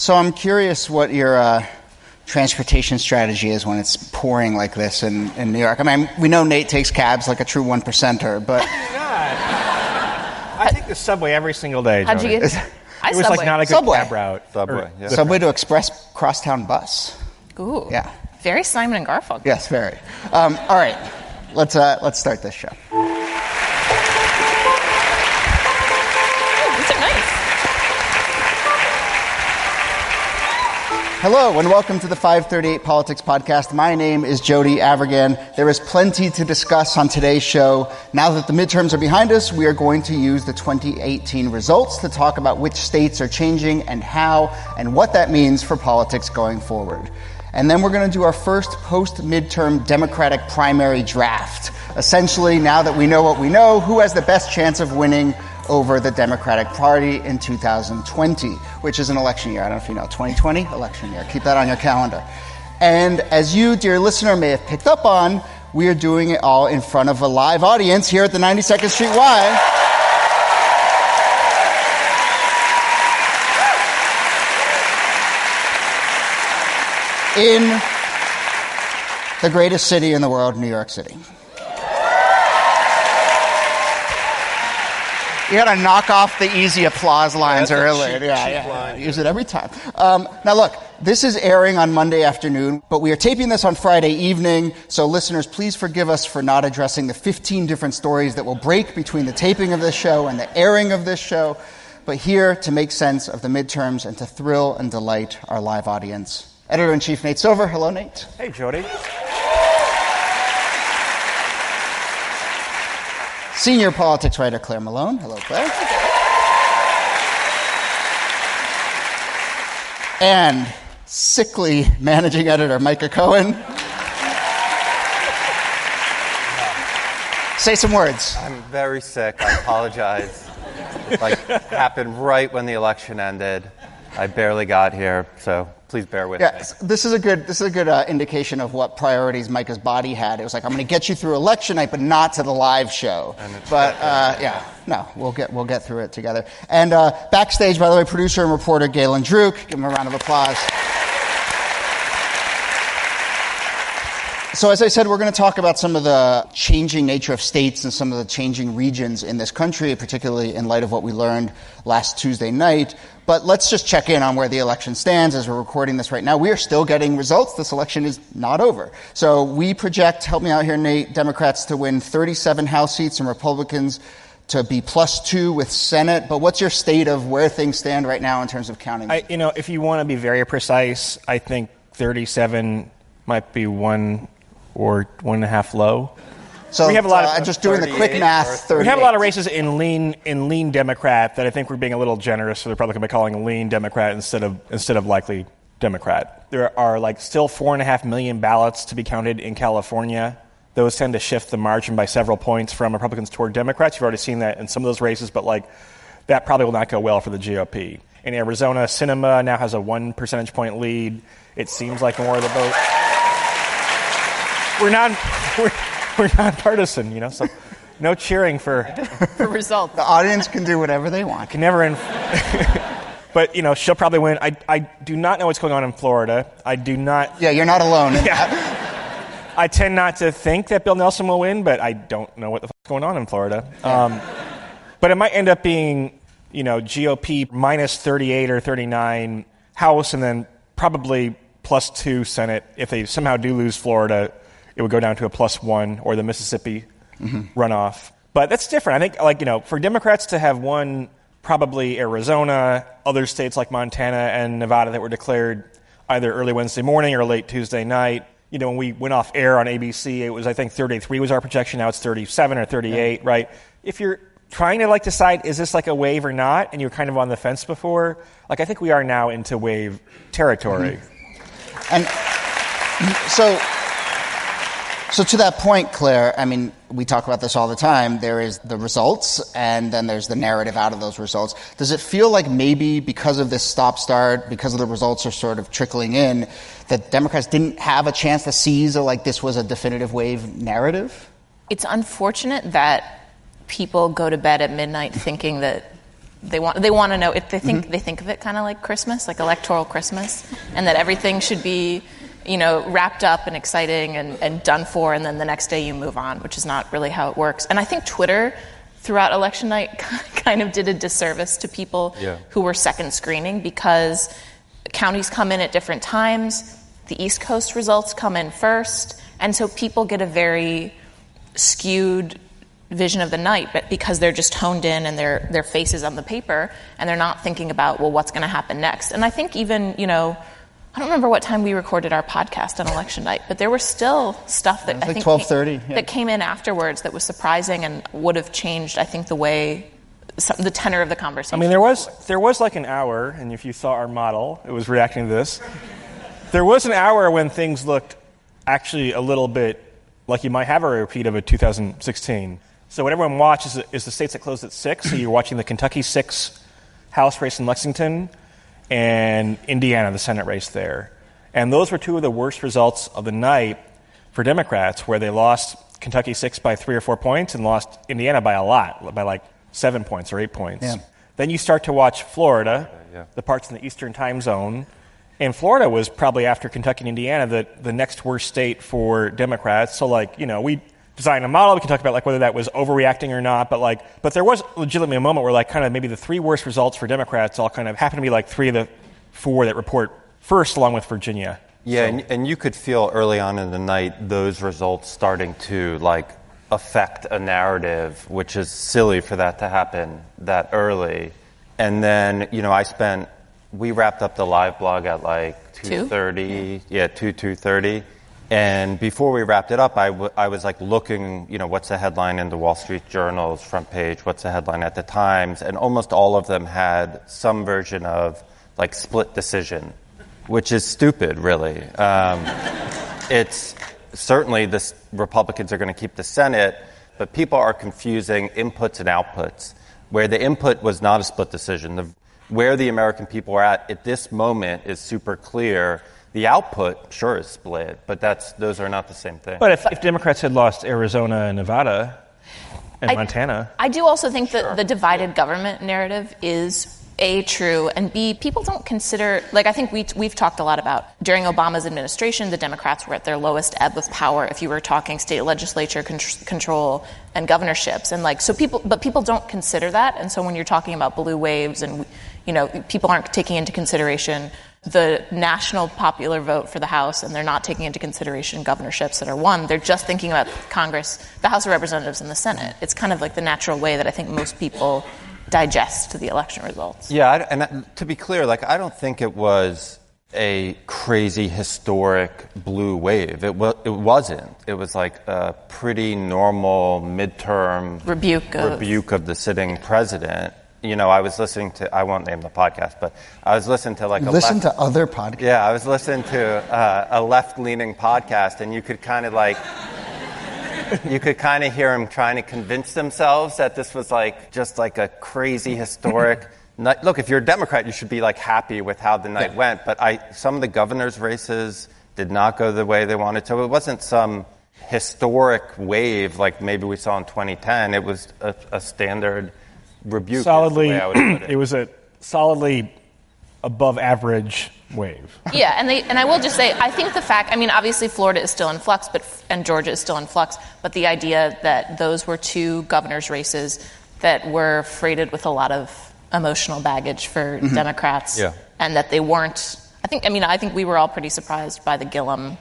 So I'm curious what your transportation strategy is when it's pouring like this in New York. I mean, we know Nate takes cabs like a true one percenter, but... I take the subway every single day, How'd you Jody. get... It was like not a good cab route. Subway to express crosstown bus. Ooh. Yeah. Very Simon and Garfunkel. Yes, very. All right, let's start this show. These are nice. Hello, and welcome to the 538 Politics Podcast. My name is Jody Avirgan. There is plenty to discuss on today's show. Now that the midterms are behind us, we are going to use the 2018 results to talk about which states are changing and how and what that means for politics going forward. And then we're going to do our first post-midterm Democratic primary draft. Essentially, now that we know what we know, who has the best chance of winning over the Democratic Party in 2020, which is an election year. I don't know if you know, 2020, election year. Keep that on your calendar. And as you, dear listener, may have picked up on, we are doing it all in front of a live audience here at the 92nd Street Y. In the greatest city in the world, New York City. You got to knock off the easy applause lines earlier. Yeah. Use it every time. Now, look, this is airing on Monday afternoon, but we are taping this on Friday evening. So, listeners, please forgive us for not addressing the 15 different stories that will break between the taping of this show and the airing of this show. But here to make sense of the midterms and to thrill and delight our live audience, Editor-in-Chief Nate Silver. Hello, Nate. Hey, Jody. Senior politics writer Claire Malone. Hello, Claire. And sickly managing editor Micah Cohen. Say some words. I'm very sick. I apologize. It happened right when the election ended. I barely got here, so please bear with me. This is a good indication of what priorities Micah's body had. It was like, I'm going to get you through election night, but not to the live show. But we'll get through it together. And backstage, by the way, producer and reporter Galen Druk. Give him a round of applause. So as I said, we're going to talk about some of the changing nature of states and some of the changing regions in this country, particularly in light of what we learned last Tuesday night. But let's just check in on where the election stands as we're recording this right now. We are still getting results. This election is not over. So we project, help me out here, Nate, Democrats to win 37 House seats and Republicans to be +2 with Senate. But what's your state of where things stand right now in terms of counting? If you want to be very precise, I think 37 might be 1 or 1.5 low. So we have a lot of just doing the quick math. We have a lot of races in lean Democrat that I think we're being a little generous for the Republican by calling lean Democrat instead of likely Democrat. There are still 4.5 million ballots to be counted in California. Those tend to shift the margin by several points from Republicans toward Democrats. You've already seen that in some of those races, but that probably will not go well for the GOP. In Arizona, Sinema now has a 1 percentage point lead. It seems like more of the vote. We're nonpartisan, so no cheering for results. The audience can do whatever they want. Can never but she'll probably win. I do not know what's going on in Florida. I do not. Yeah, you're not alone. I tend not to think that Bill Nelson will win, but I don't know what the fuck's going on in Florida. But it might end up being GOP -38 or 39 House, and then probably +2 Senate. If they somehow do lose Florida, it would go down to a +1 or the Mississippi runoff. But that's different. I think, for Democrats to have won probably Arizona, other states like Montana and Nevada that were declared either early Wednesday morning or late Tuesday night. When we went off air on ABC, it was, I think, 33 was our projection. Now it's 37 or 38, right? If you're trying to decide, is this a wave or not, and you're kind of on the fence before, I think we are now into wave territory. And So to that point, Claire, I mean, we talk about this all the time. There is the results, and then there's the narrative out of those results. Does it feel like maybe because of this stop-start, because of the results are sort of trickling in, that Democrats didn't have a chance to seize this was a definitive wave narrative? It's unfortunate that people go to bed at midnight thinking that they want to know if they think of it kind of like Christmas, like electoral Christmas, and that everything should be, wrapped up and exciting and done for, and then the next day you move on, which is not really how it works. And I think Twitter throughout election night kind of did a disservice to people who were second screening, because counties come in at different times. The East Coast results come in first. And so people get a very skewed vision of the night, but because they're just honed in and their faces on the paper, and they're not thinking about, well, what's going to happen next. And I think even, I don't remember what time we recorded our podcast on election night, but there was still stuff that I think 12:30 that came in afterwards that was surprising and would have changed, I think, the tenor of the conversation. I mean, there was like an hour, and if you saw our model, it was reacting to this. There was an hour when things looked actually a little bit like you might have a repeat of a 2016. So what everyone watched is the states that closed at 6. So you're watching the Kentucky 6 House race in Lexington and Indiana, the Senate race there. And those were two of the worst results of the night for Democrats, where they lost Kentucky 6 by 3 or 4 points and lost Indiana by a lot, by like 7 points or 8 points. Yeah. Then you start to watch Florida, the parts in the Eastern time zone. And Florida was probably, after Kentucky and Indiana, the next worst state for Democrats. So, we designed a model. We can talk about whether that was overreacting or not. But there was legitimately a moment where kind of maybe the three worst results for Democrats all kind of happened to be 3 of the 4 that report first, along with Virginia. Yeah, and you could feel early on in the night those results starting to affect a narrative, which is silly for that to happen that early. And then, we wrapped up the live blog at 2:30. Yeah, 2:30. And before we wrapped it up, I was looking, what's the headline in the Wall Street Journal's front page? What's the headline at the Times? And almost all of them had some version of split decision, which is stupid, really. It's certainly the Republicans are going to keep the Senate, but people are confusing inputs and outputs, where the input was not a split decision. Where the American people are at this moment is super clear. The output, sure, is split, but those are not the same thing. But if Democrats had lost Arizona and Nevada and Montana... I do also think that the divided government narrative is, A, true, and B, people don't consider... I think we've talked a lot about, during Obama's administration, the Democrats were at their lowest ebb of power if you were talking state legislature control and governorships. And people don't consider that, and so when you're talking about blue waves and... people aren't taking into consideration the national popular vote for the House, and they're not taking into consideration governorships that are won. They're just thinking about Congress, the House of Representatives, and the Senate. It's kind of the natural way that I think most people digest the election results. Yeah, and to be clear, I don't think it was a crazy historic blue wave. It wasn't. It was a pretty normal midterm rebuke of the sitting president. I was listening to, I won't name the podcast, but I was listening to Listen to other podcasts? Yeah, I was listening to a left-leaning podcast, and you could kind of hear them trying to convince themselves that this was just a crazy historic night. Look, if you're a Democrat, you should be happy with how the night went, but some of the governor's races did not go the way they wanted to. It wasn't some historic wave like maybe we saw in 2010. It was a standard rebuke. It was a solidly above average wave. Yeah, and I will just say, I think obviously Florida is still in flux, and Georgia is still in flux, but the idea that those were 2 governor's races that were freighted with a lot of emotional baggage for Democrats, and that they weren't, I think we were all pretty surprised by the Gillum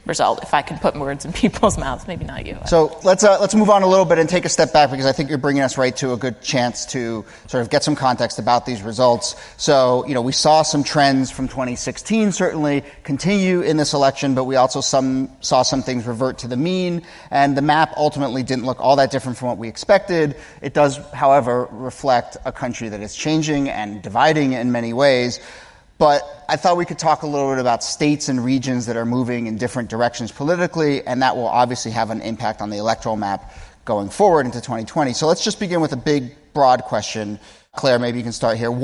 result, if I can put words in people's mouths. Maybe not you. So let's move on a little bit and take a step back, because I think you're bringing us right to a good chance to sort of get some context about these results. So, we saw some trends from 2016 certainly continue in this election, but we also saw some things revert to the mean, and the map ultimately didn't look all that different from what we expected. It does, however, reflect a country that is changing and dividing in many ways. But I thought we could talk a little bit about states and regions that are moving in different directions politically, and that will obviously have an impact on the electoral map going forward into 2020. So let's just begin with a big, broad question. Claire, maybe you can start here.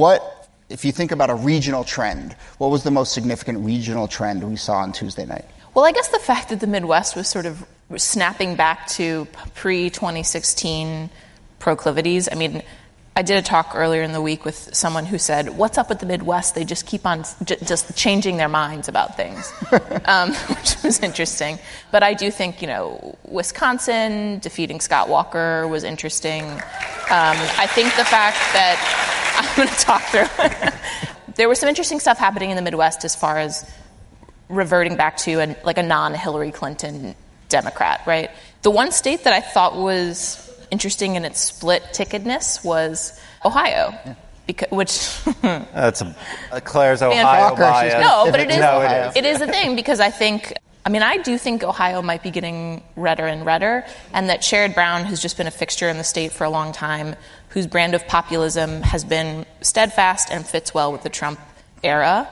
If you think about a regional trend, what was the most significant regional trend we saw on Tuesday night? Well, I guess the fact that the Midwest was sort of snapping back to pre-2016 proclivities. I did a talk earlier in the week with someone who said, what's up with the Midwest? They just keep on just changing their minds about things, which was interesting. But I do think, Wisconsin defeating Scott Walker was interesting. I think the fact that I'm going to talk through there was some interesting stuff happening in the Midwest as far as reverting back to a non-Hillary Clinton Democrat, right? The one state that I thought was interesting in its split ticketedness was Ohio, which that's Claire's Ohio bias. No, but it is a thing because I do think Ohio might be getting redder and redder, and that Sherrod Brown, who's just been a fixture in the state for a long time, whose brand of populism has been steadfast and fits well with the Trump era,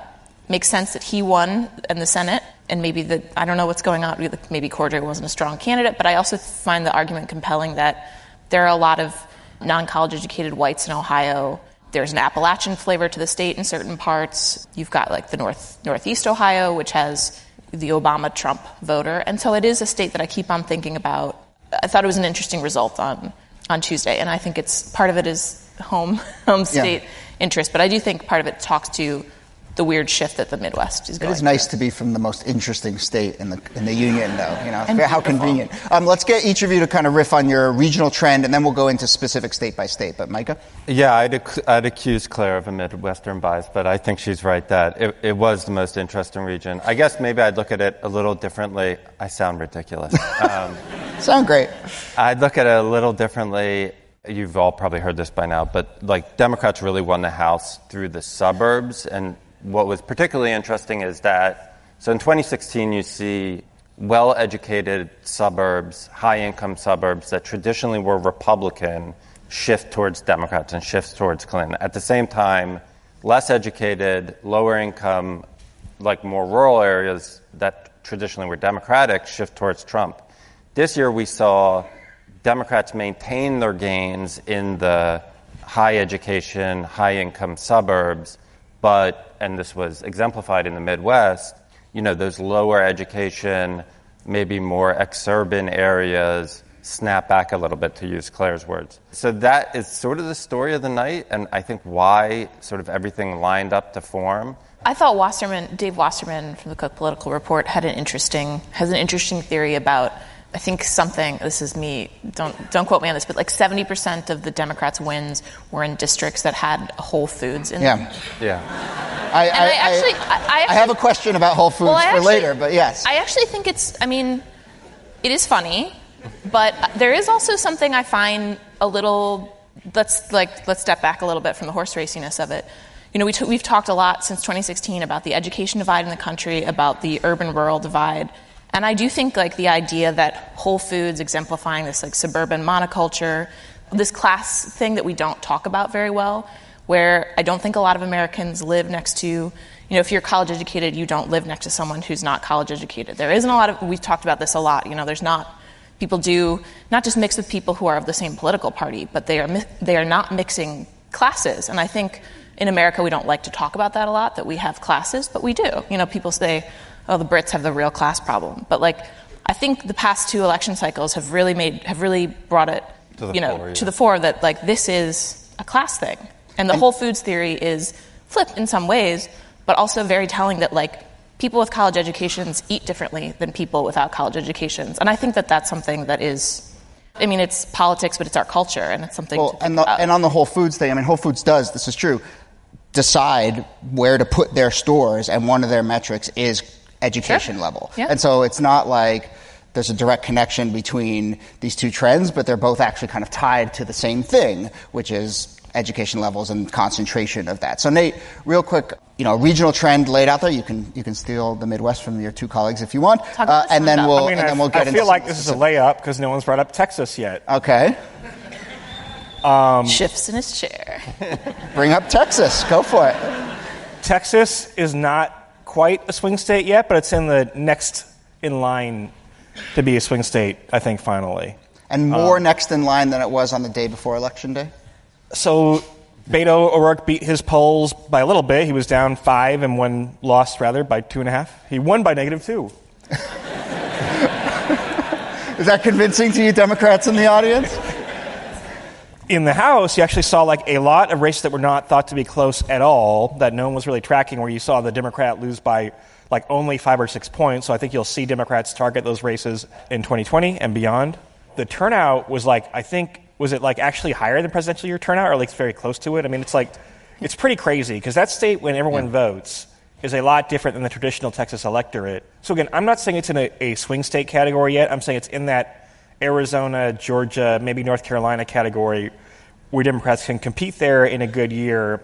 makes sense that he won in the Senate. And maybe I don't know what's going on. Maybe Cordray wasn't a strong candidate, but I also find the argument compelling that there are a lot of non-college educated whites in Ohio. There's an Appalachian flavor to the state in certain parts. You've got the Northeast Ohio, which has the Obama-Trump voter. And so it is a state that I keep on thinking about. I thought it was an interesting result on Tuesday. And I think part of it is home state interest. But I do think part of it talks to the weird shift that the Midwest is going through. It is nice to be from the most interesting state in the union, though. And how convenient. Let's get each of you to kind of riff on your regional trend, and then we'll go into specific state by state. But Micah? Yeah, I'd accuse Claire of a Midwestern bias, but I think she's right that it was the most interesting region. I guess maybe I'd look at it a little differently. I sound ridiculous. Sound great. I'd look at it a little differently. You've all probably heard this by now, but Democrats really won the House through the suburbs. And what was particularly interesting is that, so in 2016, you see well-educated suburbs, high-income suburbs that traditionally were Republican shift towards Democrats and shift towards Clinton. At the same time, less educated, lower income, more rural areas that traditionally were Democratic shift towards Trump. This year, we saw Democrats maintain their gains in the high education, high income suburbs, and this was exemplified in the Midwest, those lower education, maybe more exurban areas snap back a little bit, to use Claire's words. So that is sort of the story of the night, and I think why sort of everything lined up to form. I thought Dave Wasserman from the Cook Political Report has an interesting theory about, I think this is me, don't quote me on this, but 70% of the Democrats' wins were in districts that had Whole Foods in them. Yeah. I have a question about Whole Foods for later, but yes. I actually think it is funny, but there is also something I find a little, let's step back a little bit from the horse raciness of it. We've talked a lot since 2016 about the education divide in the country, about the urban-rural divide. And I do think the idea that Whole Foods exemplifying this suburban monoculture, this class thing that we don't talk about very well, where I don't think a lot of Americans live next to, if you're college educated, you don't live next to someone who's not college educated. There isn't a lot of, we've talked about this a lot, there's not, people do not just mix with people who are of the same political party, but they are not mixing classes. And I think in America we don't like to talk about that a lot, that we have classes, but we do. People say, oh, the Brits have the real class problem. But I think the past two election cycles have really brought it to the fore that this is a class thing. And the Whole Foods theory is flipped in some ways, but also very telling that people with college educations eat differently than people without college educations. And I think that that's something that is, it's politics, but it's our culture, and it's something to think about. And on the Whole Foods thing, Whole Foods does, this is true, decide where to put their stores, and one of their metrics is education level. Yeah. And so it's not there's a direct connection between these two trends, but they're both actually kind of tied to the same thing, which is education levels and concentration of that. So Nate, real quick, regional trend laid out there. You can steal the Midwest from your two colleagues if you want, and then we'll get into. I feel like this is a layup because no one's brought up Texas yet. Okay. Shifts in his chair. Bring up Texas. Go for it. Texas is not quite a swing state yet, but it's in the next in line to be a swing state, I think, finally. And more next in line than it was on the day before Election Day? So Beto O'Rourke beat his polls by a little bit. He was down 5 and lost by 2.5. He won by -2. Is that convincing to you Democrats in the audience? In the House, you actually saw like a lot of races that were not thought to be close at all, that no one was really tracking, where you saw the Democrat lose by like only 5 or 6 points. So I think you'll see Democrats target those races in 2020 and beyond. The turnout was like, I think, was it like actually higher than presidential year turnout, or like very close to it? I mean, it's pretty crazy, because that state, when everyone votes, is a lot different than the traditional Texas electorate. So again, I'm not saying it's in a swing state category yet. I'm saying it's in that Arizona, Georgia, maybe North Carolina category, where Democrats can compete there in a good year.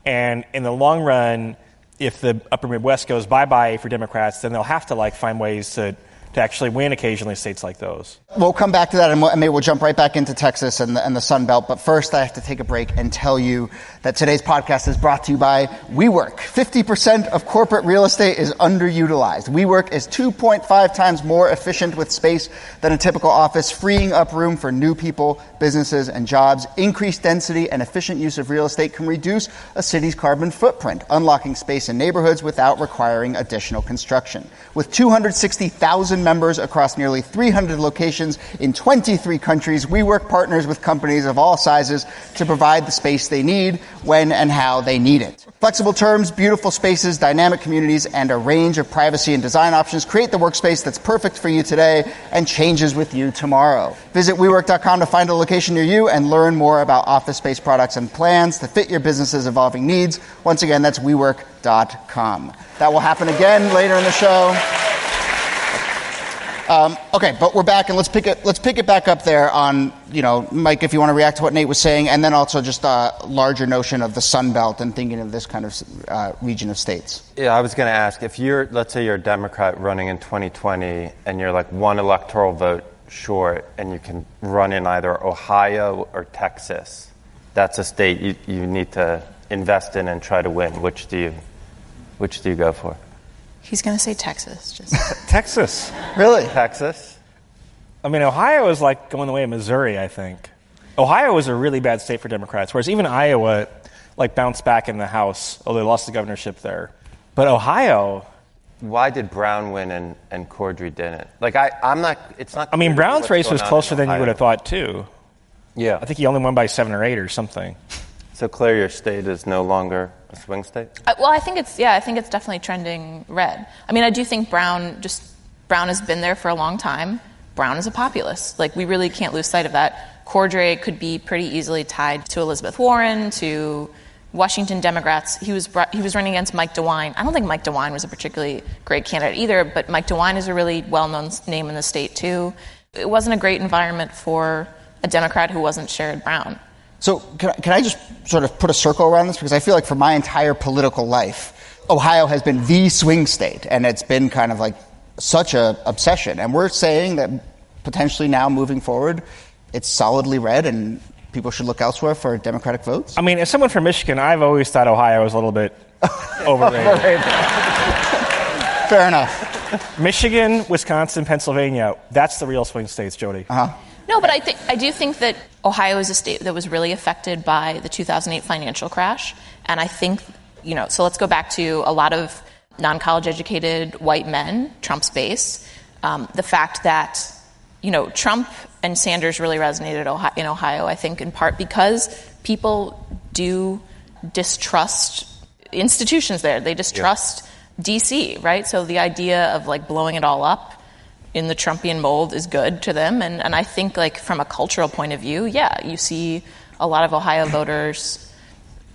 And in the long run, if the upper Midwest goes bye-bye for Democrats, then they'll have to like find ways to actually win occasionally states like those. We'll come back to that, and maybe we'll jump right back into Texas and the Sun Belt. But first, I have to take a break and tell you that today's podcast is brought to you by WeWork. 50% of corporate real estate is underutilized. WeWork is 2.5 times more efficient with space than a typical office, freeing up room for new people, businesses, and jobs. Increased density and efficient use of real estate can reduce a city's carbon footprint, unlocking space in neighborhoods without requiring additional construction. With 260,000 members across nearly 300 locations in 23 countries, WeWork partners with companies of all sizes to provide the space they need, when and how they need it. Flexible terms, beautiful spaces, dynamic communities, and a range of privacy and design options create the workspace that's perfect for you today and changes with you tomorrow. Visit WeWork.com to find a location near you and learn more about office space products and plans to fit your business's evolving needs. Once again, that's WeWork.com. That will happen again later in the show. Okay, but we're back, and let's pick it back up there on, Mike, if you want to react to what Nate was saying, and then also just a larger notion of the Sun Belt and thinking of this kind of region of states. Yeah, I was going to ask, if let's say you're a Democrat running in 2020, and you're like one electoral vote short, and you can run in either Ohio or Texas, that's a state you need to invest in and try to win. Which do you go for? He's going to say Texas. Texas. Really? Texas? I mean, Ohio is like going the way of Missouri, I think. Ohio is a really bad state for Democrats, whereas even Iowa like bounced back in the House, although they lost the governorship there. But Ohio... Why did Brown win and Cordry didn't? Like, I'm not... It's not... I mean, Brown's race was closer than you would have thought, too. Yeah. I think he only won by 7 or 8 or something. So, Claire, your state is no longer a swing state? Well, I think it's definitely trending red. I mean, I do think Brown has been there for a long time. Brown is a populist. Like, we really can't lose sight of that. Cordray could be pretty easily tied to Elizabeth Warren, to Washington Democrats. He was running against Mike DeWine. I don't think Mike DeWine was a particularly great candidate either, but Mike DeWine is a really well-known name in the state, too. It wasn't a great environment for a Democrat who wasn't Sherrod Brown. So can I just sort of put a circle around this? Because I feel like for my entire political life, Ohio has been the swing state, and it's been kind of like such a obsession. And we're saying that potentially now moving forward, it's solidly red and people should look elsewhere for Democratic votes? I mean, as someone from Michigan, I've always thought Ohio was a little bit overrated. Fair enough. Michigan, Wisconsin, Pennsylvania, that's the real swing states, Jody. Uh-huh. No, but I do think that Ohio is a state that was really affected by the 2008 financial crash. And I think, so let's go back to a lot of non-college educated white men, Trump's base. The fact that, Trump and Sanders really resonated in Ohio, I think in part because people do distrust institutions there. They distrust D.C., right? So the idea of like blowing it all up in the Trumpian mold is good to them. And I think like from a cultural point of view, you see a lot of Ohio voters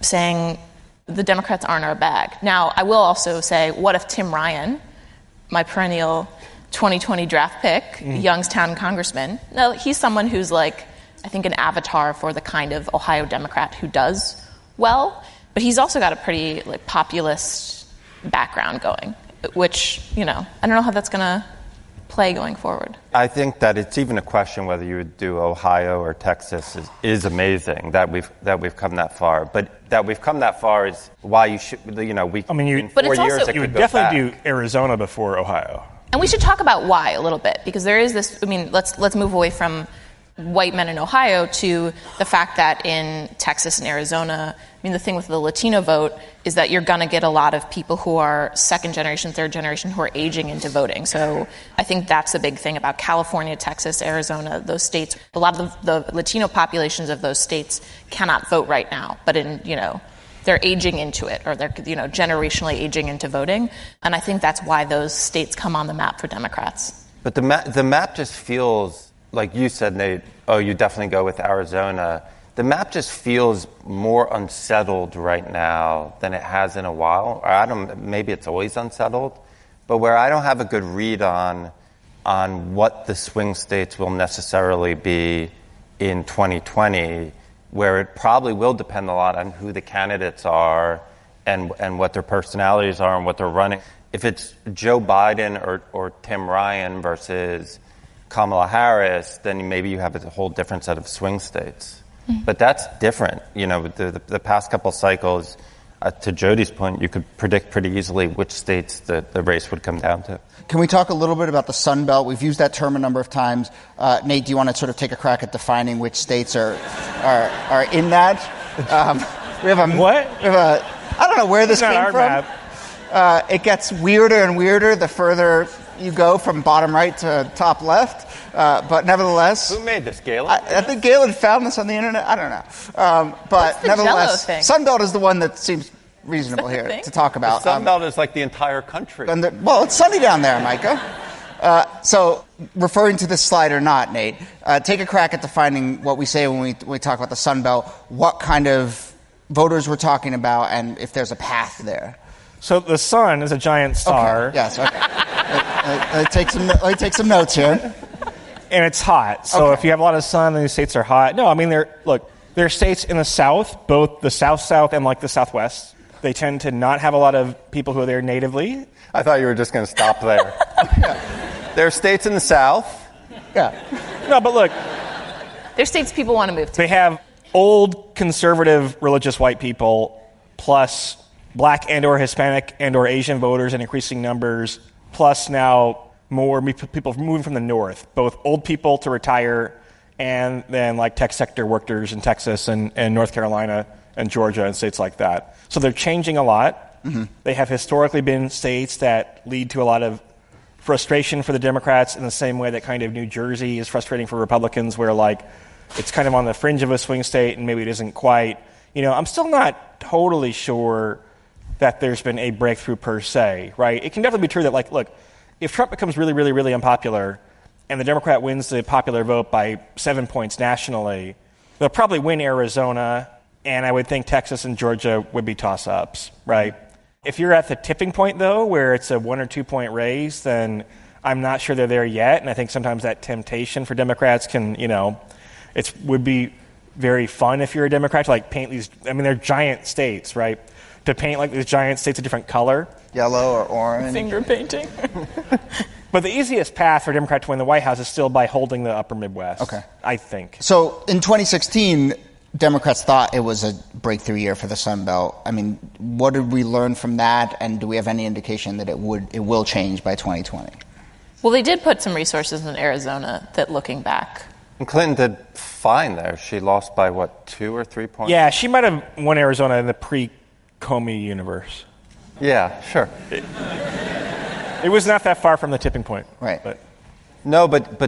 saying the Democrats aren't our bag. Now, I will also say, what if Tim Ryan, my perennial 2020 draft pick, Youngstown congressman, no, he's someone who's like, I think an avatar for the kind of Ohio Democrat who does well, but he's also got a pretty like populist background going, which, I don't know how that's going to play going forward. I think that it's even a question whether you would do Ohio or Texas is amazing that we've come that far. But that we've come that far is why you should, in 4 years it you would could go definitely back. do Arizona before Ohio. And we should talk about why a little bit, because there is this, let's move away from white men in Ohio to the fact that in Texas and Arizona, I mean, the thing with the Latino vote is that you're going to get a lot of people who are second generation, third generation, who are aging into voting. So I think that's the big thing about California, Texas, Arizona, those states. A lot of the Latino populations of those states cannot vote right now, but they're aging into it, or they're generationally aging into voting. And I think that's why those states come on the map for Democrats. But the map just feels, like you said, Nate, you definitely go with Arizona. The map just feels more unsettled right now than it has in a while. Maybe it's always unsettled, but where I don't have a good read on what the swing states will necessarily be in 2020, where it probably will depend a lot on who the candidates are and what their personalities are and what they're running. If it's Joe Biden or Tim Ryan versus Kamala Harris, then maybe you have a whole different set of swing states. Mm-hmm. But that's different. The past couple cycles, to Jody's point, you could predict pretty easily which states the race would come down to. Can we talk a little bit about the Sun Belt? We've used that term a number of times. Nate, do you want to sort of take a crack at defining which states are in that? We have I don't know where this came from. It gets weirder and weirder the further you go from bottom right to top left. But nevertheless... Who made this, Galen? I think Galen found this on the internet. I don't know. But nevertheless, Sunbelt is the one that seems reasonable here to talk about. The Sunbelt is like the entire country. Well, it's sunny down there, Micah. So, referring to this slide or not, Nate, take a crack at defining what we say when we talk about the Sunbelt, what kind of voters we're talking about, and if there's a path there. So the sun is a giant star. Okay. Yes, okay. Let me take some notes here. And it's hot. So if you have a lot of sun, then these states are hot. No, I mean, there are states in the South, both the South and like the Southwest. They tend to not have a lot of people who are there natively. I thought you were just going to stop there. Yeah. There are states in the South. Yeah. No, but look. There's states people want to move to. They have old, conservative, religious white people, plus Black and or Hispanic and or Asian voters in increasing numbers, plus now more people moving from the north, both old people to retire and then like tech sector workers in Texas and North Carolina and Georgia and states like that. So they're changing a lot. Mm-hmm. They have historically been states that lead to a lot of frustration for the Democrats in the same way that kind of New Jersey is frustrating for Republicans, where like it's kind of on the fringe of a swing state and maybe it isn't quite. I'm still not totally sure that there's been a breakthrough per se, right? It can definitely be true that, like, look, if Trump becomes really, really, really unpopular and the Democrat wins the popular vote by 7 points nationally, they'll probably win Arizona, and I would think Texas and Georgia would be toss-ups, right? If you're at the tipping point, though, where it's a 1 or 2 point race, then I'm not sure they're there yet, and I think sometimes that temptation for Democrats can, it would be very fun if you're a Democrat to, like, paint these, they're giant states, right? To paint like these giant states a different color. Yellow or orange. Finger painting. But the easiest path for a Democrat to win the White House is still by holding the upper Midwest, I think. So in 2016, Democrats thought it was a breakthrough year for the Sun Belt. What did we learn from that, and do we have any indication that it will change by 2020? Well, they did put some resources in Arizona that, looking back. And Clinton did fine there. She lost by, 2 or 3 points? Yeah, she might have won Arizona in the pre-Comey universe. Yeah, sure. It was not that far from the tipping point. Right. But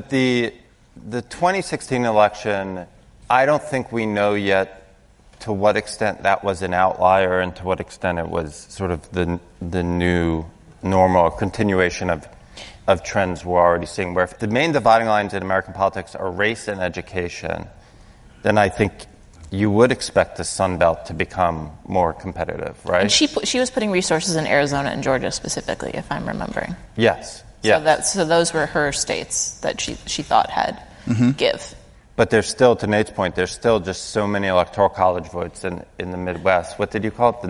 the 2016 election, I don't think we know yet to what extent that was an outlier and to what extent it was sort of the new normal continuation of trends we're already seeing. Where if the main dividing lines in American politics are race and education, then I think you would expect the Sun Belt to become more competitive, right? And she was putting resources in Arizona and Georgia specifically, if I'm remembering. Yes. So those were her states that she thought had give. But there's still, to Nate's point, there's still just so many electoral college votes in the Midwest. What did you call it?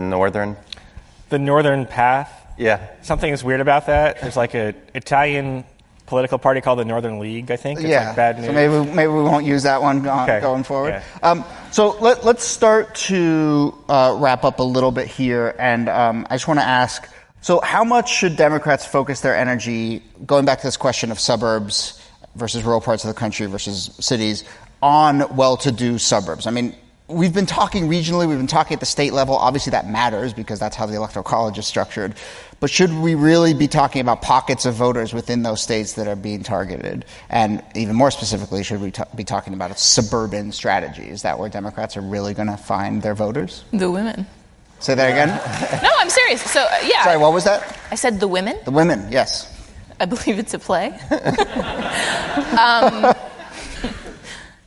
The Northern Path? Yeah. Something is weird about that. There's like an Italian political party called the Northern League, I think. It's like bad news. So maybe we won't use that one going forward. Yeah. So let's start to wrap up a little bit here. And I just want to ask, so how much should Democrats focus their energy, going back to this question of suburbs, versus rural parts of the country versus cities on well-to-do suburbs. I mean, we've been talking regionally, we've been talking at the state level. Obviously that matters because that's how the Electoral College is structured. But should we really be talking about pockets of voters within those states that are being targeted? And even more specifically, should we be talking about a suburban strategy? Is that where Democrats are really going to find their voters? The women. Say that again? No, I'm serious. So, yeah. Sorry, what was that? I said the women. The women, yes. I believe it's a play.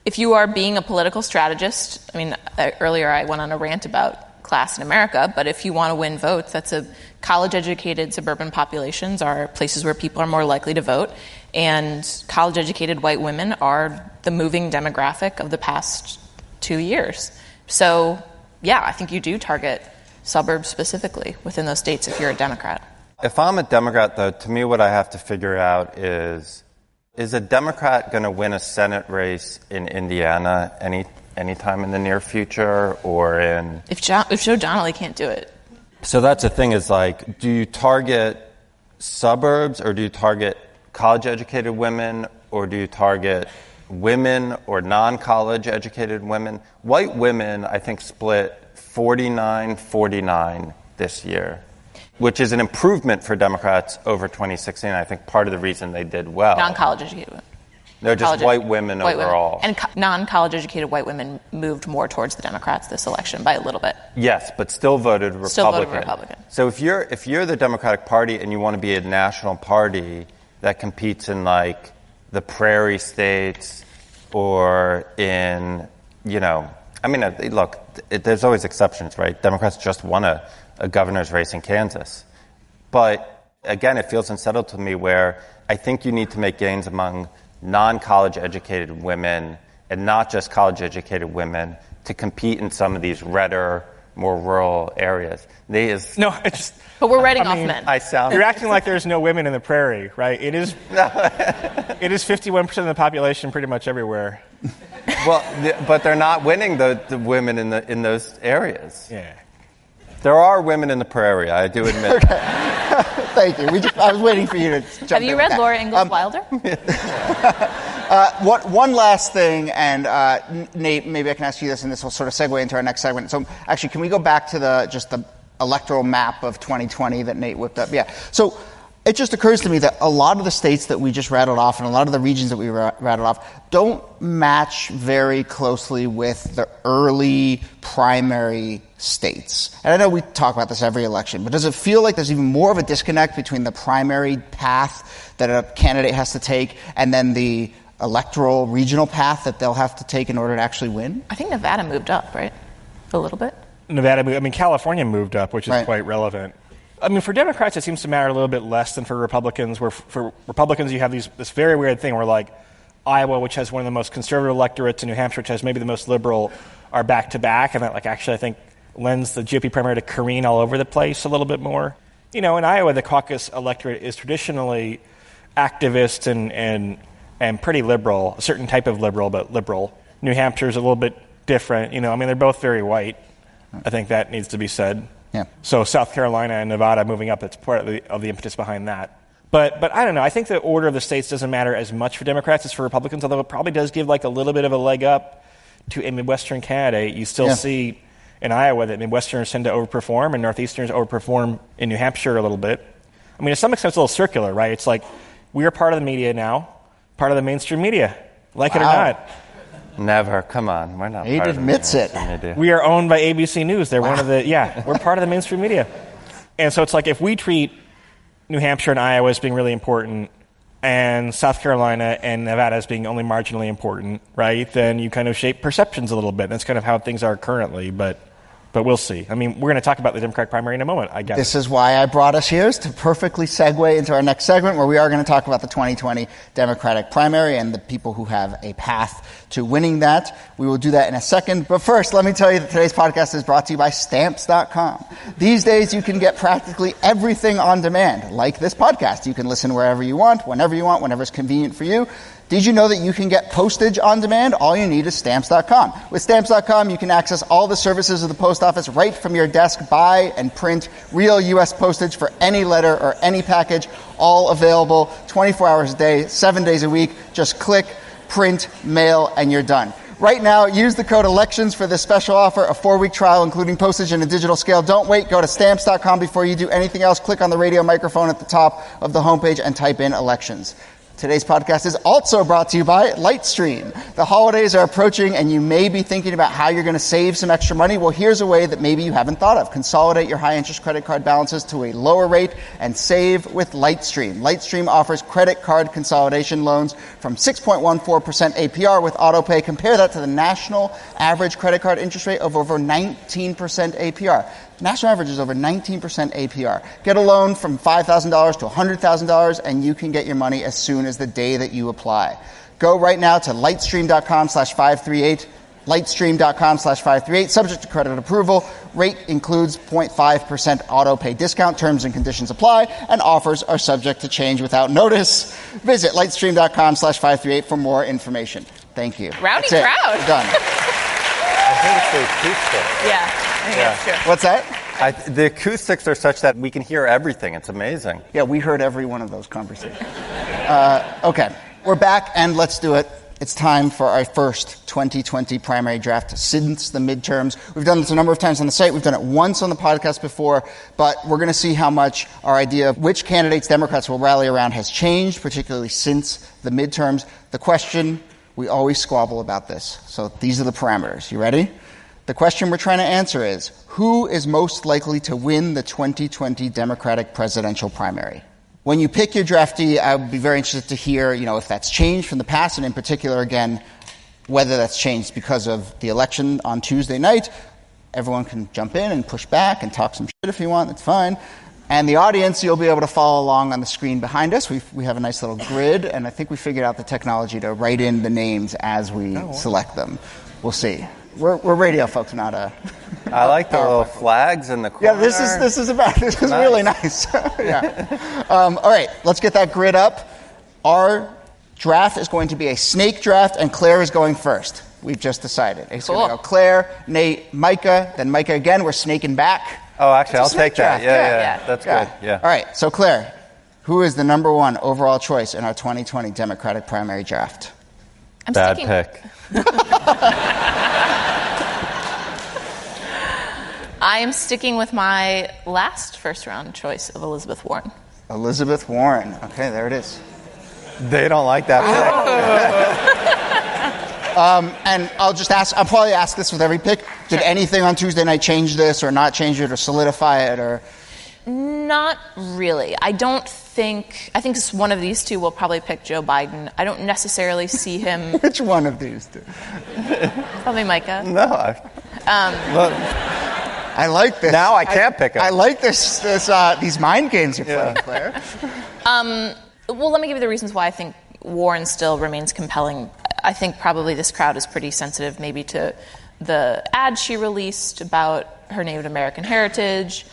If you are being a political strategist, I mean, earlier I went on a rant about class in America, but if you want to win votes, that's a college-educated suburban populations are places where people are more likely to vote, and college-educated white women are the moving demographic of the past 2 years. So, yeah, I think you do target suburbs specifically within those states if you're a Democrat. If I'm a Democrat, though, to me what I have to figure out is a Democrat going to win a Senate race in Indiana anytime in the near future, or in... If Joe Donnelly can't do it. So that's the thing, is like, do you target suburbs, or do you target college-educated women, or do you target women or non-college educated women? White women, I think, split 49-49 this year, which is an improvement for Democrats over 2016. I think part of the reason they did well. Non-college educated women. No, just white women overall. And non-college educated white women moved more towards the Democrats this election by a little bit. Yes, but still voted Republican. Still voted Republican. So if you're the Democratic Party and you want to be a national party that competes in like the prairie states or in, I mean, look, there's always exceptions, right? Democrats just won a governor's race in Kansas. But again, it feels unsettled to me where I think you need to make gains among non-college educated women and not just college educated women to compete in some of these redder, more rural areas. But we're writing off men. You're acting like there's no women in the prairie, right? It is 51% of the population pretty much everywhere. Well, but they're not winning the women in those areas. Yeah. There are women in the prairie, I do admit. Okay. Thank you. I was waiting for you to jump in. Have you read Laura Ingalls Wilder? One last thing, and Nate, maybe I can ask you this, and this will sort of segue into our next segment. So actually, can we go back to the electoral map of 2020 that Nate whipped up? Yeah. So it just occurs to me that a lot of the states that we just rattled off and a lot of the regions that we rattled off don't match very closely with the early primary states. And I know we talk about this every election, but does it feel like there's even more of a disconnect between the primary path that a candidate has to take and then the electoral regional path that they'll have to take in order to actually win? I think Nevada moved up, right? A little bit. California moved up, which is quite relevant. I mean, for Democrats, it seems to matter a little bit less than for Republicans, where for Republicans, you have this very weird thing where, like, Iowa, which has one of the most conservative electorates, and New Hampshire, which has maybe the most liberal, are back-to-back, and that, like, actually, I think, lends the GOP primary to careen all over the place a little bit more. In Iowa, the caucus electorate is traditionally activist and pretty liberal, a certain type of liberal, but liberal. New Hampshire's a little bit different. They're both very white. I think that needs to be said. Yeah. So South Carolina and Nevada moving up, that's part of the impetus behind that. But I don't know. I think the order of the states doesn't matter as much for Democrats as for Republicans, although it probably does give like a little bit of a leg up to a Midwestern candidate. You still see in Iowa that Midwesterners tend to overperform and Northeasterners overperform in New Hampshire a little bit. I mean, to some extent, it's a little circular, right? It's like we are part of the media now, part of the mainstream media, like it or not. Never. Come on. We're not He part admits of it. the media. We are owned by ABC News. They're one of the, we're part of the mainstream media. And so it's like if we treat New Hampshire and Iowa as being really important and South Carolina and Nevada as being only marginally important, right, then you kind of shape perceptions a little bit. That's kind of how things are currently, but we'll see. I mean, we're going to talk about the Democratic primary in a moment, I guess. This is why I brought us here, is to perfectly segue into our next segment where we are going to talk about the 2020 Democratic primary and the people who have a path to winning that. We will do that in a second. But first, let me tell you that today's podcast is brought to you by Stamps.com. These days, you can get practically everything on demand, like this podcast. You can listen wherever you want, whenever it's convenient for you. Did you know that you can get postage on demand? All you need is Stamps.com. With Stamps.com, you can access all the services of the post office right from your desk. Buy and print real U.S. postage for any letter or any package, all available 24 hours a day, 7 days a week. Just click, print, mail, and you're done. Right now, use the code ELECTIONS for this special offer, a 4-week trial including postage and a digital scale. Don't wait. Go to Stamps.com before you do anything else. Click on the radio microphone at the top of the homepage and type in elections. Today's podcast is also brought to you by Lightstream. The holidays are approaching and you may be thinking about how you're going to save some extra money. Well, here's a way that maybe you haven't thought of. Consolidate your high-interest credit card balances to a lower rate and save with Lightstream. Lightstream offers credit card consolidation loans from 6.14% APR with autopay. Compare that to the national average credit card interest rate of over 19% APR. National average is over 19% APR. Get a loan from $5,000 to $100,000 and you can get your money as soon as the day that you apply. Go right now to lightstream.com/538, lightstream.com/538, subject to credit approval. Rate includes 0.5% auto pay discount. Terms and conditions apply, and offers are subject to change without notice. Visit lightstream.com/538 for more information. Thank you. Rowdy That's crowd. We're done. I think it's the acoustics. Yeah, I think that's true. What's that? The acoustics are such that we can hear everything. It's amazing. Yeah, we heard every one of those conversations. Okay, we're back, and let's do it. It's time for our first 2020 primary draft since the midterms. We've done this a number of times on the site. We've done it once on the podcast before, but we're going to see how much our idea of which candidates Democrats will rally around has changed, particularly since the midterms. The question, we always squabble about this, so these are the parameters. You ready? The question we're trying to answer is, who is most likely to win the 2020 Democratic presidential primary? When you pick your draftee, I would be very interested to hear, if that's changed from the past, and in particular, again, whether that's changed because of the election on Tuesday night. Everyone can jump in and push back and talk some shit if you want. That's fine. And the audience, you'll be able to follow along on the screen behind us. We have a nice little grid, and I think we figured out the technology to write in the names as we select them. We'll see. We're radio folks, not a. I like the little flags in the corner. Yeah, this is really nice. Yeah. All right, let's get that grid up. Our draft is going to be a snake draft, and Claire is going first. We've just decided. It's going to go Claire, Nate, Micah, then Micah again. We're snaking back. Oh, actually, I'll take that. Draft. Yeah. That's good. Yeah. All right, so Claire, who is the number one overall choice in our 2020 Democratic primary draft? Bad pick. I am sticking with my last first-round choice of Elizabeth Warren. Elizabeth Warren. Okay, there it is. They don't like that pick. And I'll probably ask this with every pick. Did anything on Tuesday night change this or not change it or solidify it or? Not really. I think one of these two will probably pick Joe Biden. I don't necessarily see him. Which one of these two? Probably Micah. No. I like this. Now I can't pick him. I like these mind games you're playing, Claire. Well, let me give you the reasons why I think Warren still remains compelling. I think probably this crowd is pretty sensitive maybe to the ad she released about her Native American heritage.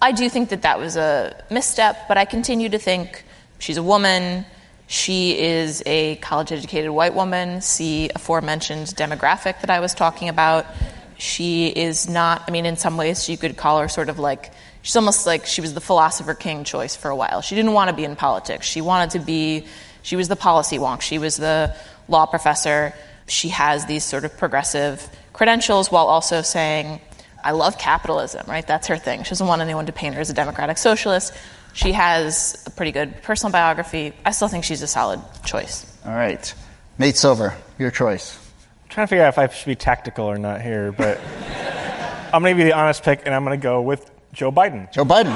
I do think that was a misstep, but I continue to think she's a woman. She is a college-educated white woman. See aforementioned demographic that I was talking about. She is not, in some ways you could call her sort of like, she's almost like she was the philosopher king choice for a while. She didn't want to be in politics. She was the policy wonk. She was the law professor. She has these sort of progressive credentials while also saying, I love capitalism, right? That's her thing. She doesn't want anyone to paint her as a democratic socialist. She has a pretty good personal biography. I still think she's a solid choice. All right. Nate Silver, your choice. I'm trying to figure out if I should be tactical or not here, but I'm going to be the honest pick, and I'm going to go with Joe Biden. Joe Biden.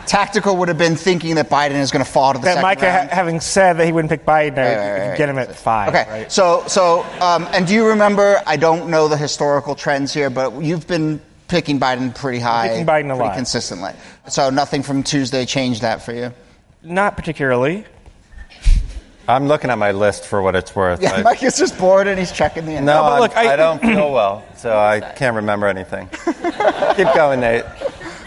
Tactical would have been thinking that Biden is going to fall to the second Micah, round. having said that he wouldn't pick Biden, I could get him at 5. Okay, right? So, and do you remember, I don't know the historical trends here, but you've been picking Biden pretty high. Picking Biden a pretty lot. consistently. So nothing from Tuesday changed that for you? Not particularly. I'm looking at my list for what it's worth. Yeah, Mike is just bored and he's checking the info. No, but look, I don't feel well, so I can't remember anything. Keep going, Nate.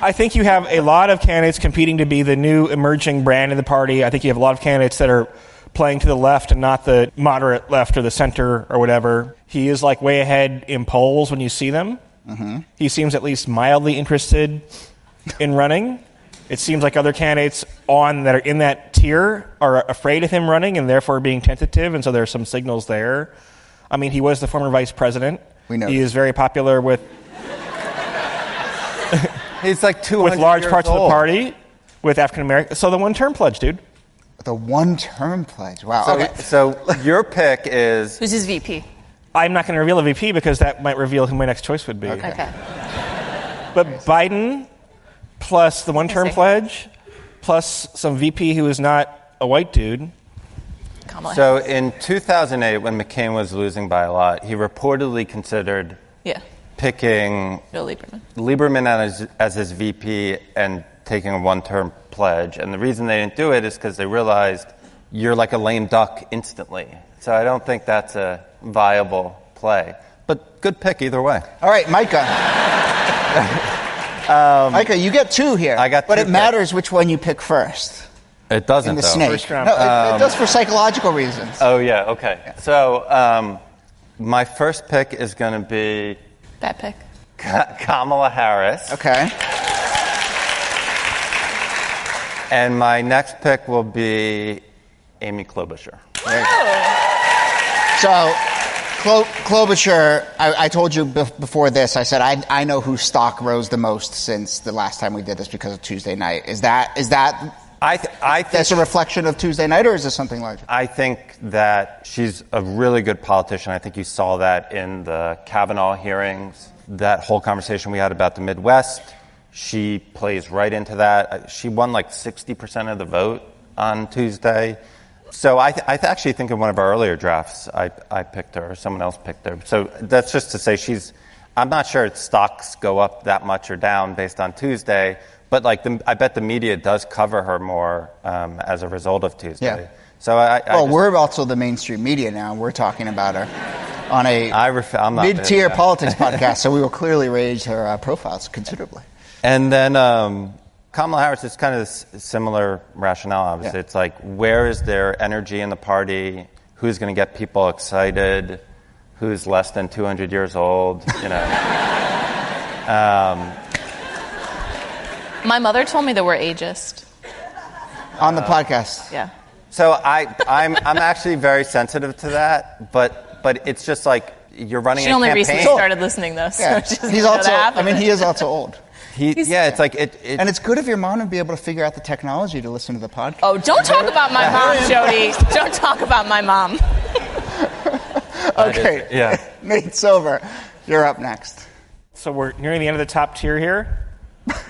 I think you have a lot of candidates competing to be the new emerging brand of the party. I think you have a lot of candidates that are playing to the left and not the moderate left or the center or whatever. He is like way ahead in polls when you see them. Mm-hmm. He seems at least mildly interested in running. It seems like other candidates that are in that tier are afraid of him running and therefore being tentative, and so there are some signals there. I mean, he was the former vice president. We know he is very popular with He's like 200 with large years parts old. of the party, with African Americans. So the one-term pledge, dude. The one-term pledge. Wow. So, Okay. so your pick is... Who's his VP? I'm not going to reveal a VP because that might reveal who my next choice would be. Okay. But Biden plus the one-term I see. pledge plus some VP who is not a white dude. Kamala So Harris. in 2008, when McCain was losing by a lot, he reportedly considered Yeah. picking Bill Lieberman. Lieberman as his VP and taking a one-term pledge. And the reason they didn't do it is because they realized you're like a lame duck instantly. So I don't think that's a viable play. But good pick either way. All right, Micah. Micah, you get two here. I got But two it matters which one you pick first. It doesn't, In the though. snake. First round. No, it does for psychological reasons. Oh, yeah, okay. So my first pick is going to be Bad pick. Kamala Harris. Okay. And my next pick will be Amy Klobuchar. There you go. So, Klobuchar, I told you before this, I said I know whose stock rose the most since the last time we did this because of Tuesday night. Is that I think that's a reflection of Tuesday night, or is this something larger? I think that she's a really good politician. I think you saw that in the Kavanaugh hearings, that whole conversation we had about the Midwest. She plays right into that. She won like 60% of the vote on Tuesday. So I actually think in one of our earlier drafts, I picked her, or someone else picked her. So that's just to say I'm not sure stocks go up that much or down based on Tuesday, but I bet the media does cover her more as a result of Tuesday. Yeah. So we're also the mainstream media now. We're talking about her on a I'm not mid-tier yeah. politics podcast, so we will clearly raise her profiles considerably. And then Kamala Harris is kind of similar rationale, obviously. Yeah. It's like, where is there energy in the party? Who's going to get people excited? Who's less than 200 years old? You know. My mother told me that we're ageist. On the podcast. Yeah. So I'm actually very sensitive to that, but it's just like you're running She a only campaign. recently started listening, though. So Yeah. she doesn't He's know also. that happened. I mean, he is also old. It's like it. And it's good of your mom to be able to figure out the technology to listen to the podcast. Oh, don't talk about my mom, Jody. Don't talk about my mom. Okay. Yeah. Nate Silver, you're up next. So we're nearing the end of the top tier here.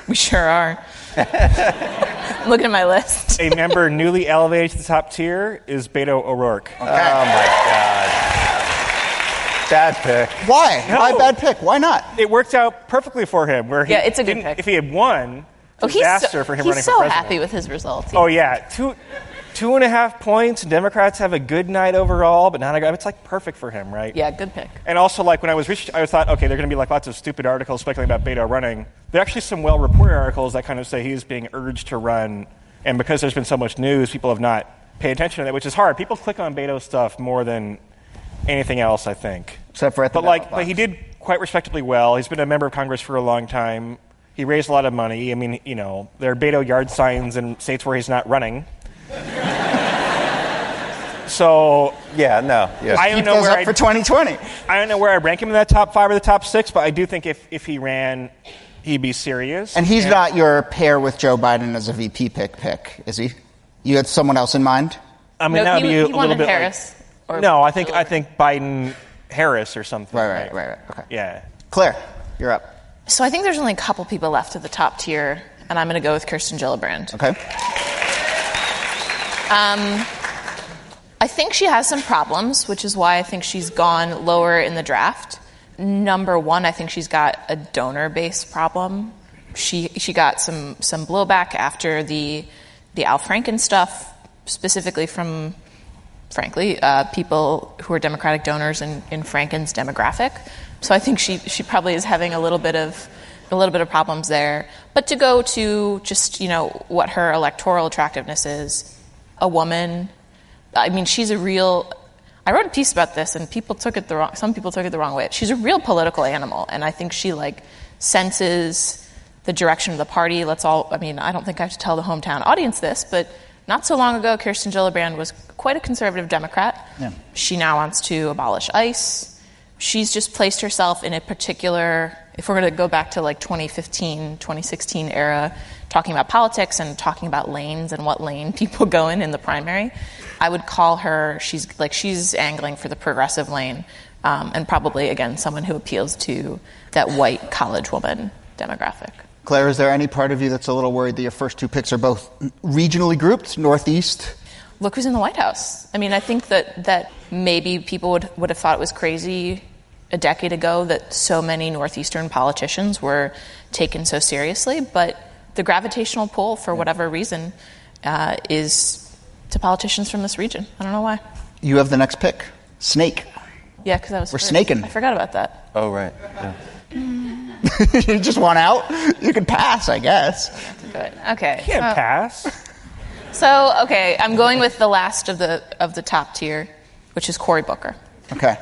We sure are. I'm looking at my list. A member newly elevated to the top tier is Beto O'Rourke. Oh my God. Bad pick. Why? No. Why bad pick? Why not? It worked out perfectly for him. Where he Yeah, it's a good didn't- pick. If he had won, disaster for him running for He's so president. happy with his results. Oh yeah, 2.5 points. Democrats have a good night overall, but not a good. It's like perfect for him, right? Yeah, good pick. And also, like when I was researching, I thought, okay, there are going to be like lots of stupid articles speculating about Beto running. There are actually some well-reported articles that kind of say he's being urged to run, and because there's been so much news, people have not paid attention to that, which is hard. People click on Beto stuff more than anything else, I think. Except for at the But he did quite respectably well. He's been a member of Congress for a long time. He raised a lot of money. I mean, you know, there are Beto yard signs in states where he's not running. So Yeah, no. Yeah. I don't Keep know those where up for 2020. I don't know where I rank him in that top 5 or the top 6, but I do think if he ran, he'd be serious. And he's not your pair with Joe Biden as a VP pick, is he? You had someone else in mind? I mean, that would be he a little wanted bit Harris. Like, no, I think Biden, Harris or something. Right. Okay. Yeah. Claire, you're up. So I think there's only a couple people left at the top tier, and I'm going to go with Kirsten Gillibrand. Okay. I think she has some problems, which is why I think she's gone lower in the draft. Number one, I think she's got a donor-based problem. She got some blowback after the Al Franken stuff, specifically from, frankly, people who are Democratic donors in Franken's demographic. So I think she probably is having a little bit of problems there. But to go to just what her electoral attractiveness is, a woman, I mean, she's a real. I wrote a piece about this, and some people took it the wrong way. She's a real political animal, and I think she senses the direction of the party. I mean, I don't think I have to tell the hometown audience this, but not so long ago, Kirsten Gillibrand was quite a conservative Democrat. Yeah. She now wants to abolish ICE. She's just placed herself in a particular, if we're going to go back to 2015, 2016 era, talking about politics and talking about lanes and what lane people go in the primary, I would call her, she's angling for the progressive lane, and probably, again, someone who appeals to that white college woman demographic. Claire, is there any part of you that's a little worried that your first two picks are both regionally grouped, Northeast? Look who's in the White House. I mean, I think that maybe people would have thought it was crazy a decade ago that so many Northeastern politicians were taken so seriously, but the gravitational pull, for whatever reason, is to politicians from this region. I don't know why. You have the next pick. Snake. Yeah, because I was We're first. snaking. I forgot about that. Oh, right. Yeah. You just want out? You can pass, I guess. Good. Okay. Can't pass. So, okay, I'm going with the last of the top tier, which is Cory Booker. Okay.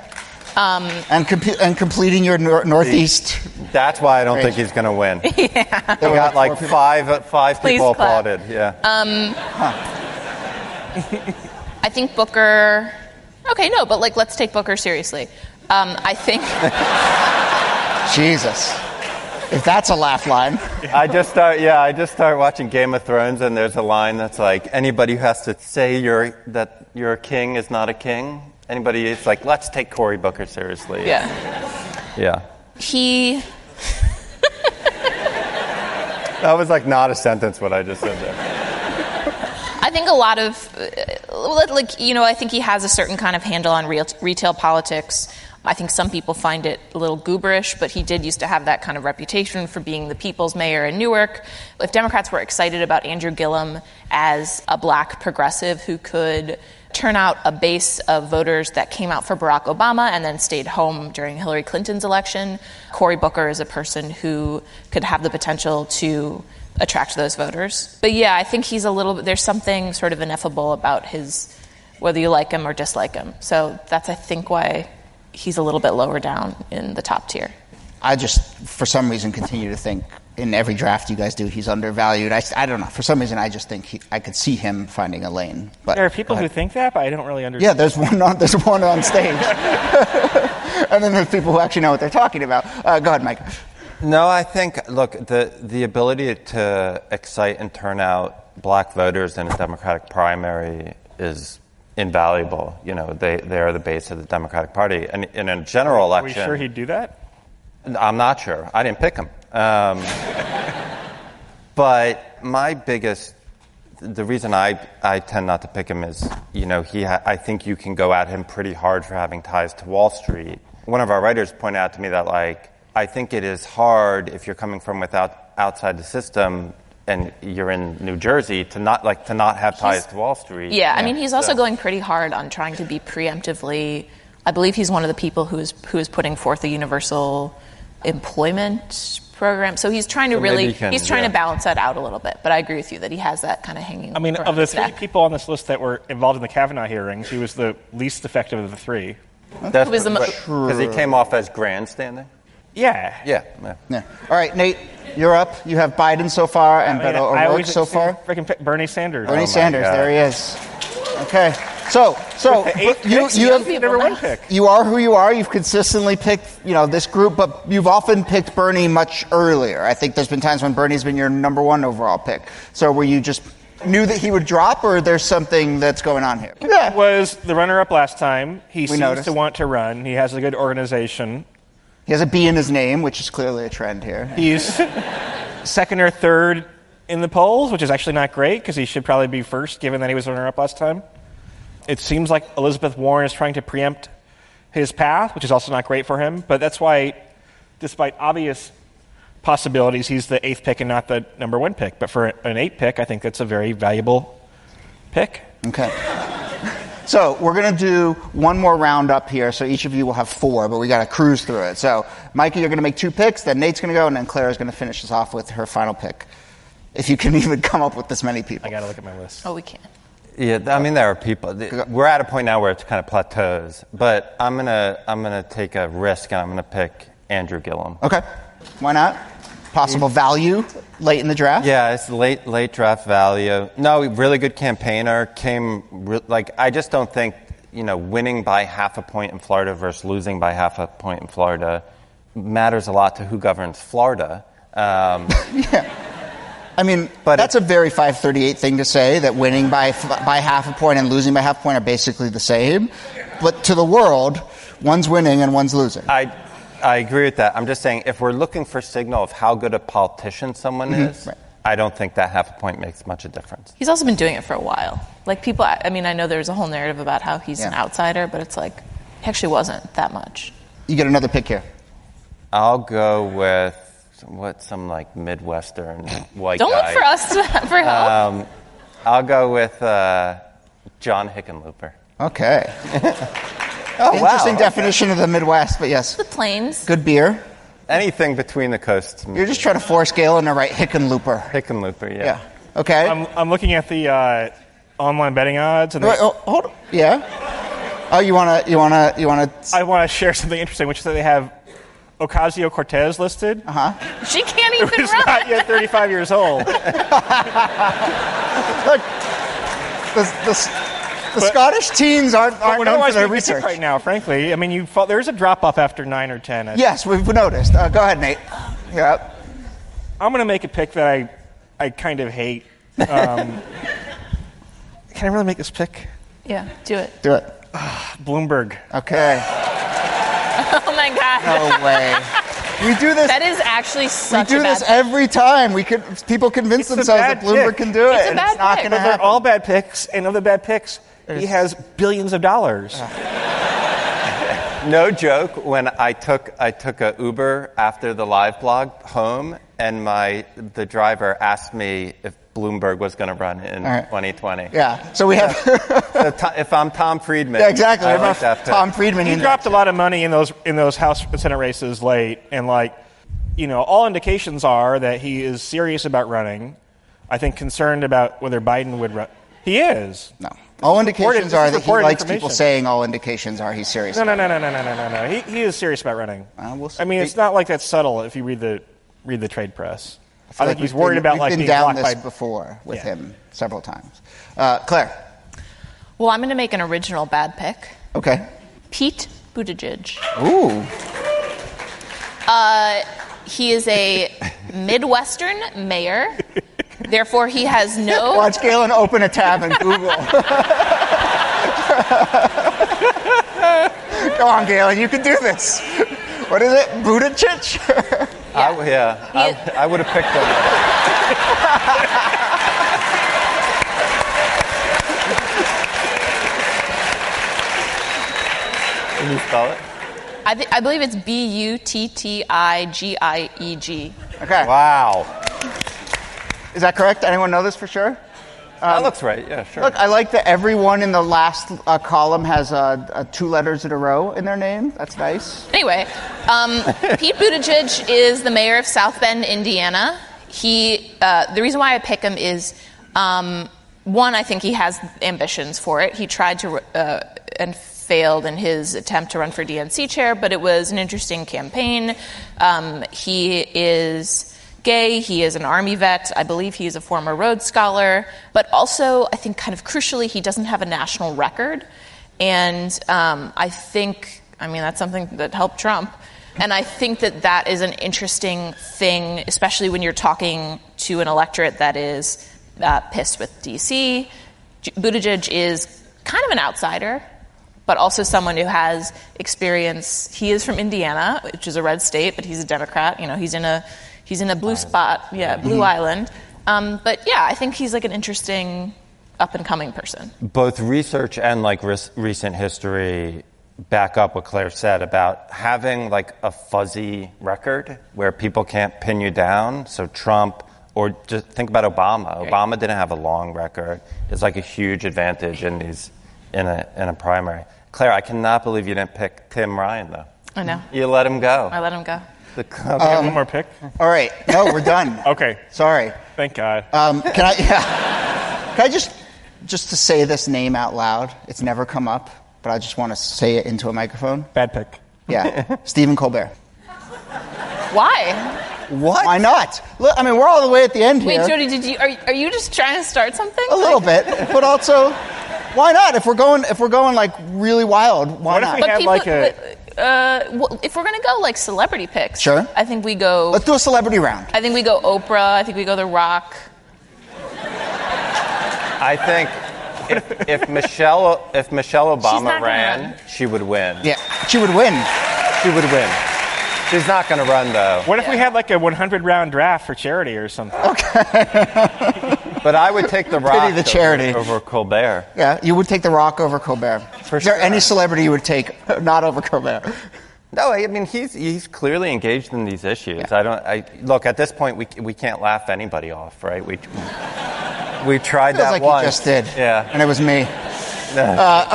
And completing your Northeast. That's why I don't think he's going to win. Yeah. We got five Please people clap. applauded. Yeah. I think Booker. Okay, no, but let's take Booker seriously. I think. Jesus. If that's a laugh line. I just start watching Game of Thrones, and there's a line that's anybody who has to say that you're a king is not a king. Anybody is let's take Cory Booker seriously. Yeah. Yeah. He. That was not a sentence what I just said there. I think a lot of, I think he has a certain kind of handle on retail politics. I think some people find it a little gooberish, but he did used to have that kind of reputation for being the people's mayor in Newark. If Democrats were excited about Andrew Gillum as a black progressive who could turn out a base of voters that came out for Barack Obama and then stayed home during Hillary Clinton's election, Cory Booker is a person who could have the potential to attract those voters. But yeah, I think he's there's something sort of ineffable about whether you like him or dislike him. So that's, I think, why he's a little bit lower down in the top tier. I just, for some reason, continue to think in every draft you guys do, he's undervalued. I don't know. For some reason, I just think I could see him finding a lane. But There are people who think that, but I don't really understand. Yeah, there's one on stage. And then there's people who actually know what they're talking about. Go ahead, Mike. No, I think, look, the ability to excite and turn out black voters in a Democratic primary is invaluable. They are the base of the Democratic Party. And in a general election... Are we sure he'd do that? I'm not sure. I didn't pick him. But the reason I tend not to pick him is, I think you can go at him pretty hard for having ties to Wall Street. One of our writers pointed out to me that, I think it is hard if you're coming from outside the system and you're in New Jersey to not have ties to Wall Street. Yeah, I mean, he's also going pretty hard on trying to be preemptively. I believe he's one of the people who is putting forth a universal employment program. So he's trying to to balance that out a little bit. But I agree with you that he has that kind of hanging. I mean, of the three people on this list that were involved in the Kavanaugh hearings, he was the least effective of the three. That's because he came off as grandstanding. Yeah. All right, Nate, you're up. You have Biden so far and Beto O'Rourke so far. Freaking pick Bernie Sanders. Bernie Sanders, there he is. Okay, so you have number one pick. You are who you are. You've consistently picked, this group, but you've often picked Bernie much earlier. I think there's been times when Bernie's been your number one overall pick. So were you just knew that he would drop, or there's something that's going on here? Yeah, was the runner-up last time. He seems noticed. to want to run. He has a good organization. He has a B in his name, which is clearly a trend here. He's second or third in the polls, which is actually not great because he should probably be first, given that he was runner-up last time. It seems like Elizabeth Warren is trying to preempt his path, which is also not great for him. But that's why, despite obvious possibilities, he's the 8th pick and not the number 1 pick. But for an 8th pick, I think that's a very valuable pick. Okay. So we're going to do one more round up here, so each of you will have 4, but we got to cruise through it. So, Mikey, you're going to make 2 picks, then Nate's going to go, and then Claire's going to finish us off with her final pick. If you can even come up with this many people. I got to look at my list. Oh, we can. Yeah, I mean, there are people. We're at a point now where it's kind of plateaus. But I'm gonna take a risk, and I'm gonna pick Andrew Gillum. Okay. Why not? Possible value late in the draft? Yeah, it's late draft value. No, really good campaigner. I just don't think, winning by half a point in Florida versus losing by half a point in Florida matters a lot to who governs Florida. Yeah. I mean, but that's a very 538 thing to say, that winning by half a point and losing by half a point are basically the same. But to the world, one's winning and one's losing. I agree with that. I'm just saying, if we're looking for signal of how good a politician someone is, right. I don't think that half a point makes much of a difference. He's also been doing it for a while. Like people, I mean, I know there's a whole narrative about how he's an outsider, but it's like, he actually wasn't that much. You get another pick here. I'll go with some like Midwestern white Don't guy. Don't look for us for help. I'll go with John Hickenlooper. Okay. Interesting definition of the Midwest, but yes. The Plains. Good beer. Anything between the coasts. You're just trying to force Galen to write Hickenlooper. Hickenlooper, yeah. Okay. I'm looking at the online betting odds. And hold on. Yeah. Oh, you wanna? I want to share something interesting, which is that they have Ocasio-Cortez listed. She can't even who's run. not yet 35 years old. Look, the Scottish teens aren't known for their research right now. Frankly, I mean, there's a drop off after 9 or 10. Yes, we've noticed. Go ahead, Nate. Yeah. I'm going to make a pick that I kind of hate. Can I really make this pick? Yeah, do it. Do it. Bloomberg. Okay. Oh my God. No way. We do this. That is actually such a bad We do this every time. People convince themselves that Bloomberg can do it. It's a bad not pick. going to happen. They're all bad picks, and of the bad picks, he has billions of dollars. No joke. When I took a Uber after the live blog home, and the driver asked me if Bloomberg was going to run in 2020. Yeah. So we have. If I'm Tom Friedman. Yeah, exactly. I like that Tom Friedman. He dropped a lot of money in those House and Senate races late, and all indications are that he is serious about running. I think concerned about whether Biden would run. He is. No. All indications are that he likes people information. saying all indications are he's serious. No. He is serious about running. We'll see. I mean, it's not like that's subtle if you read the trade press. I think he's worried about we've being been down blocked this before with him several times. Claire. Well, I'm going to make an original bad pick. Okay. Pete Buttigieg. Ooh. He is a Midwestern mayor. Therefore, he has no... Watch Galen open a tab in Google. Go on, Galen. You can do this. What is it? Buttigieg? I would have picked him. Can you spell it? I believe it's Buttigieg. Okay. Wow. Is that correct? Anyone know this for sure? That looks right. Yeah, sure. Look, I like that everyone in the last column has 2 letters in a row in their name. That's nice. Anyway, Pete Buttigieg is the mayor of South Bend, Indiana. The reason why I pick him is, one, I think he has ambitions for it. He tried to and failed in his attempt to run for DNC chair, but it was an interesting campaign. He is gay. He is an Army vet. I believe he is a former Rhodes Scholar. But also, I think kind of crucially, he doesn't have a national record. And I think, that's something that helped Trump. And I think that is an interesting thing, especially when you're talking to an electorate that is pissed with D.C. Buttigieg is kind of an outsider, but also someone who has experience. He is from Indiana, which is a red state, but he's a Democrat. He's in a blue spot, blue island. But I think he's like an interesting up-and-coming person. Both research and recent history back up what Claire said about having a fuzzy record where people can't pin you down. So Trump, or just think about Obama. Right. Obama didn't have a long record. It's a huge advantage in a primary. Claire, I cannot believe you didn't pick Tim Ryan, though. I know. You let him go. I let him go. One more pick? All right. No, we're done. Okay. Sorry. Thank God. Can I just just to say this name out loud. It's never come up, but I just want to say it into a microphone. Bad pick. Yeah, Stephen Colbert. Why? What? Why not? Look, I mean, we're all the way at the end here. Wait, Jody, are you just trying to start something? A little bit, but also, why not? If we're going like really wild, why not? What if we had if we're gonna go like celebrity picks, sure. I think we go. Let's do a celebrity round. I think we go Oprah. I think we go The Rock. I think if Michelle Obama ran, she would win. Yeah, she would win. She would win. She's not going to run, though. What if we had like a 100-round draft for charity or something? Okay. But I would take The Rock the charity. over Colbert. Yeah, you would take The Rock over Colbert. Is there any celebrity you would take not over Colbert? No, I mean he's clearly engaged in these issues. Yeah. Look, at this point we can't laugh anybody off, right? We tried that like once. You just did. Yeah. And it was me.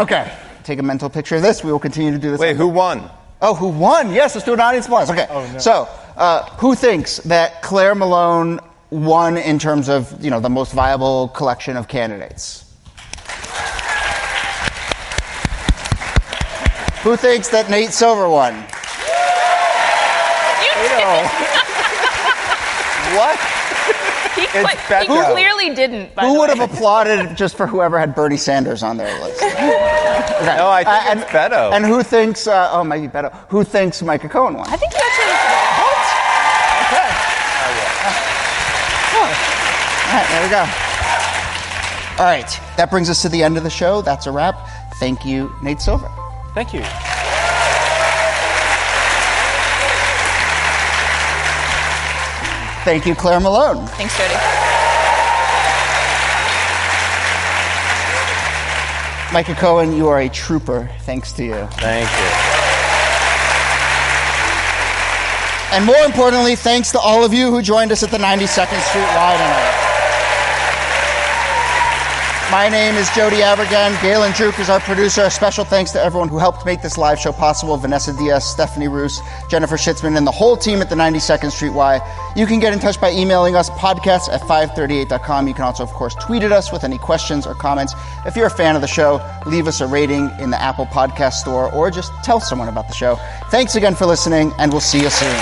Okay. Take a mental picture of this. We will continue to do this. Wait, who won? Oh, who won? Yes, let's do an audience applause. Okay. Oh, no. So, who thinks that Claire Malone won in terms of, the most viable collection of candidates? Who thinks that Nate Silver won? What? He clearly didn't. Who would have applauded just for whoever had Bernie Sanders on their list? Okay. No, I think it's Beto. And who thinks? Maybe Beto. Who thinks Micah Cohen won? I think you actually. What? Okay. All right, there we go. All right, that brings us to the end of the show. That's a wrap. Thank you, Nate Silver. Thank you. Thank you, Claire Malone. Thanks, Jody. Micah Cohen, you are a trooper. Thanks to you. Thank you. And more importantly, thanks to all of you who joined us at the 92nd Street Y tonight. My name is Jody Avergan. Galen Druk is our producer. A special thanks to everyone who helped make this live show possible. Vanessa Diaz, Stephanie Roos, Jennifer Schitzman, and the whole team at the 92nd Street Y. You can get in touch by emailing us, podcasts@538.com. You can also, of course, tweet at us with any questions or comments. If you're a fan of the show, leave us a rating in the Apple Podcast Store or just tell someone about the show. Thanks again for listening, and we'll see you soon.